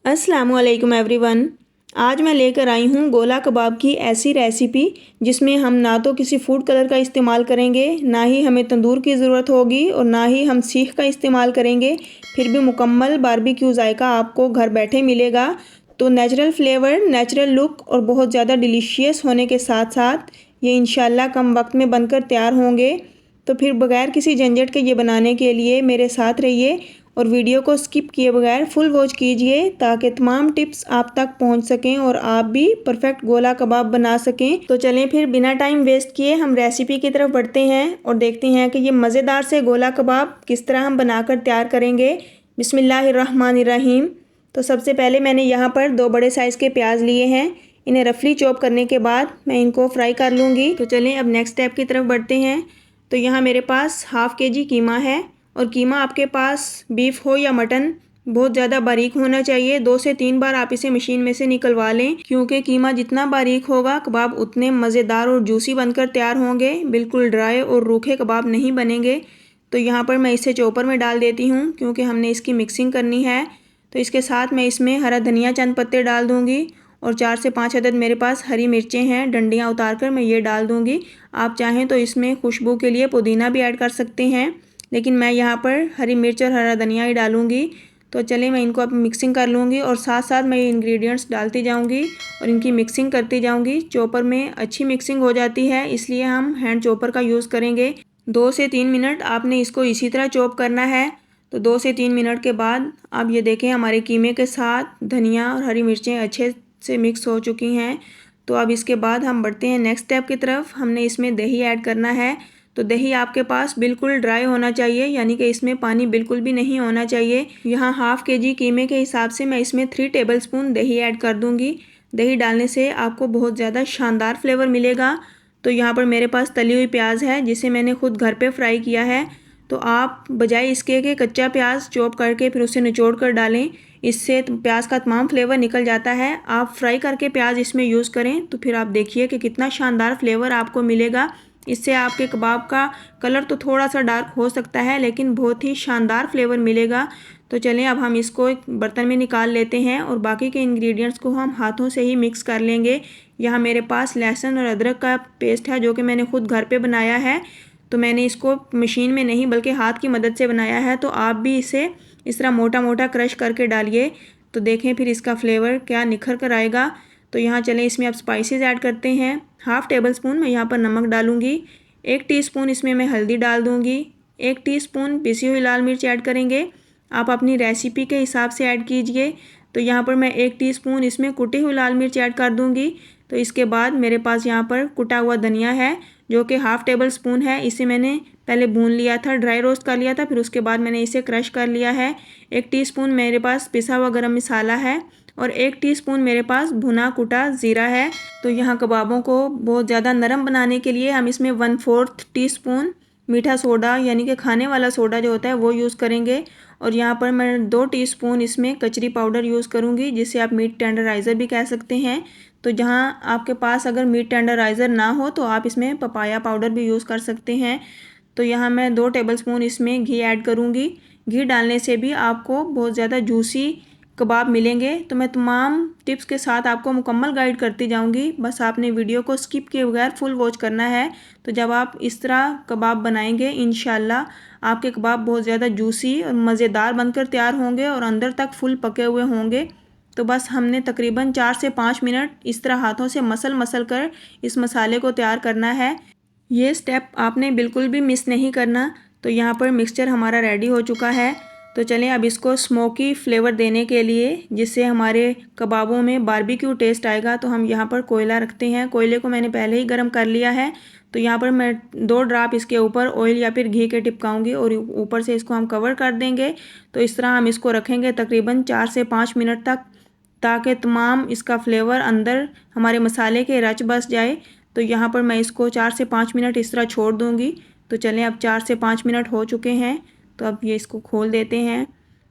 अस्सलाम वालेकुम एवरीवन। आज मैं लेकर आई हूँ गोला कबाब की ऐसी रेसिपी जिसमें हम ना तो किसी फूड कलर का इस्तेमाल करेंगे, ना ही हमें तंदूर की ज़रूरत होगी और ना ही हम सीख का इस्तेमाल करेंगे। फिर भी मुकम्मल बारबेक्यू जायका आपको घर बैठे मिलेगा। तो नेचुरल फ्लेवर, नेचुरल लुक और बहुत ज़्यादा डिलीशियस होने के साथ साथ ये इंशाल्लाह कम वक्त में बनकर तैयार होंगे। तो फिर बगैर किसी झंझट के ये बनाने के लिए मेरे साथ रहिए और वीडियो को स्किप किए बगैर फुल वॉच कीजिए ताकि तमाम टिप्स आप तक पहुंच सकें और आप भी परफेक्ट गोला कबाब बना सकें। तो चलें फिर बिना टाइम वेस्ट किए हम रेसिपी की तरफ बढ़ते हैं और देखते हैं कि ये मज़ेदार से गोला कबाब किस तरह हम बनाकर तैयार करेंगे। बिस्मिल्लाहिर्रहमानिर्रहीम। तो सबसे पहले मैंने यहाँ पर 2 बड़े साइज़ के प्याज लिए हैं। इन्हें रफली चॉप करने के बाद मैं इनको फ्राई कर लूँगी। तो चलें अब नेक्स्ट स्टेप की तरफ बढ़ते हैं। तो यहाँ मेरे पास हाफ़ kg कीमा है और कीमा आपके पास बीफ हो या मटन बहुत ज़्यादा बारीक होना चाहिए। 2 से 3 बार आप इसे मशीन में से निकलवा लें क्योंकि कीमा जितना बारीक होगा कबाब उतने मज़ेदार और जूसी बनकर तैयार होंगे। बिल्कुल ड्राई और रूखे कबाब नहीं बनेंगे। तो यहाँ पर मैं इसे चॉपर में डाल देती हूँ क्योंकि हमने इसकी मिक्सिंग करनी है। तो इसके साथ मैं इसमें हरा धनिया चंद पत्ते डाल दूँगी और 4 से 5 अदद मेरे पास हरी मिर्चें हैं, डंडियाँ उतार कर मैं ये डाल दूँगी। आप चाहें तो इसमें खुशबू के लिए पुदीना भी ऐड कर सकते हैं, लेकिन मैं यहाँ पर हरी मिर्च और हरा धनिया ही डालूँगी। तो चलिए मैं इनको अब मिक्सिंग कर लूँगी और साथ साथ मैं ये इंग्रेडिएंट्स डालती जाऊँगी और इनकी मिक्सिंग करती जाऊँगी। चॉपर में अच्छी मिक्सिंग हो जाती है, इसलिए हम हैंड चॉपर का यूज़ करेंगे। 2 से 3 मिनट आपने इसको इसी तरह चॉप करना है। तो 2 से 3 मिनट के बाद आप ये देखें हमारे कीमे के साथ धनिया और हरी मिर्चें अच्छे से मिक्स हो चुकी हैं। तो अब इसके बाद हम बढ़ते हैं नेक्स्ट स्टेप की तरफ। हमने इसमें दही ऐड करना है। तो दही आपके पास बिल्कुल ड्राई होना चाहिए, यानी कि इसमें पानी बिल्कुल भी नहीं होना चाहिए। यहाँ हाफ़ kg कीमे के हिसाब से मैं इसमें 3 टेबलस्पून दही ऐड कर दूँगी। दही डालने से आपको बहुत ज़्यादा शानदार फ्लेवर मिलेगा। तो यहाँ पर मेरे पास तली हुई प्याज है जिसे मैंने खुद घर पे फ्राई किया है। तो आप बजाय इसके कि कच्चा प्याज चॉप करके फिर उसे निचोड़ कर डालें, इससे प्याज का तमाम फ्लेवर निकल जाता है। आप फ्राई करके प्याज इसमें यूज़ करें तो फिर आप देखिए कि कितना शानदार फ्लेवर आपको मिलेगा। इससे आपके कबाब का कलर तो थोड़ा सा डार्क हो सकता है लेकिन बहुत ही शानदार फ्लेवर मिलेगा। तो चलें अब हम इसको एक बर्तन में निकाल लेते हैं और बाकी के इंग्रेडिएंट्स को हम हाथों से ही मिक्स कर लेंगे। यहाँ मेरे पास लहसुन और अदरक का पेस्ट है जो कि मैंने खुद घर पे बनाया है। तो मैंने इसको मशीन में नहीं बल्कि हाथ की मदद से बनाया है। तो आप भी इसे इस तरह मोटा मोटा क्रश करके डालिए तो देखें फिर इसका फ्लेवर क्या निखर कर आएगा। तो यहाँ चलें इसमें अब स्पाइसेस ऐड करते हैं। हाफ़ टेबलस्पून मैं यहाँ पर नमक डालूँगी, 1 टीस्पून इसमें मैं हल्दी डाल दूँगी, 1 टीस्पून पिसी हुई लाल मिर्च ऐड करेंगे। आप अपनी रेसिपी के हिसाब से ऐड कीजिए। तो यहाँ पर मैं 1 टीस्पून इसमें कुटी हुई लाल मिर्च ऐड कर दूँगी। तो इसके बाद मेरे पास यहाँ पर कुटा हुआ धनिया है जो कि हाफ़ टेबलस्पून है। इसे मैंने पहले भून लिया था, ड्राई रोस्ट कर लिया था, फिर उसके बाद मैंने इसे क्रश कर लिया है। 1 टीस्पून मेरे पास पिसा हुआ गरम मसाला है और 1 टीस्पून मेरे पास भुना कुटा ज़ीरा है। तो यहाँ कबाबों को बहुत ज़्यादा नरम बनाने के लिए हम इसमें 1/4 टीस्पून मीठा सोडा यानी कि खाने वाला सोडा जो होता है वो यूज़ करेंगे। और यहाँ पर मैं 2 टीस्पून इसमें कचरी पाउडर यूज़ करूँगी जिसे आप मीट टेंडराइज़र भी कह सकते हैं। तो जहाँ आपके पास अगर मीट टेंडराइज़र ना हो तो आप इसमें पपाया पाउडर भी यूज़ कर सकते हैं। तो यहाँ मैं 2 टेबलस्पून इसमें घी ऐड करूँगी। घी डालने से भी आपको बहुत ज़्यादा जूसी कबाब मिलेंगे। तो मैं तमाम टिप्स के साथ आपको मुकम्मल गाइड करती जाऊंगी, बस आपने वीडियो को स्किप किए बगैर फुल वॉच करना है। तो जब आप इस तरह कबाब बनाएंगे इंशाल्लाह आपके कबाब बहुत ज़्यादा जूसी और मज़ेदार बनकर तैयार होंगे और अंदर तक फुल पके हुए होंगे। तो बस हमने तकरीबन 4 से 5 मिनट इस तरह हाथों से मसल कर इस मसाले को तैयार करना है। ये स्टेप आपने बिल्कुल भी मिस नहीं करना। तो यहाँ पर मिक्सचर हमारा रेडी हो चुका है। तो चलें अब इसको स्मोकी फ्लेवर देने के लिए जिससे हमारे कबाबों में बारबेक्यू टेस्ट आएगा, तो हम यहाँ पर कोयला रखते हैं। कोयले को मैंने पहले ही गर्म कर लिया है। तो यहाँ पर मैं 2 ड्रॉप इसके ऊपर ऑयल या फिर घी के टिपकाऊंगी और ऊपर से इसको हम कवर कर देंगे। तो इस तरह हम इसको रखेंगे तकरीबन 4 से 5 मिनट तक ताकि तमाम इसका फ्लेवर अंदर हमारे मसाले के रच बस जाए। तो यहाँ पर मैं इसको 4 से 5 मिनट इस तरह छोड़ दूँगी। तो चलें अब 4 से 5 मिनट हो चुके हैं। तो अब ये इसको खोल देते हैं।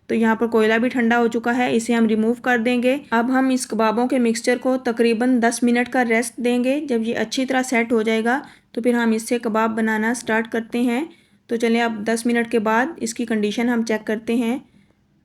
तो यहाँ पर कोयला भी ठंडा हो चुका है, इसे हम रिमूव कर देंगे। अब हम इस कबाबों के मिक्सचर को तकरीबन 10 मिनट का रेस्ट देंगे। जब ये अच्छी तरह सेट हो जाएगा तो फिर हम इससे कबाब बनाना स्टार्ट करते हैं। तो चलें अब 10 मिनट के बाद इसकी कंडीशन हम चेक करते हैं।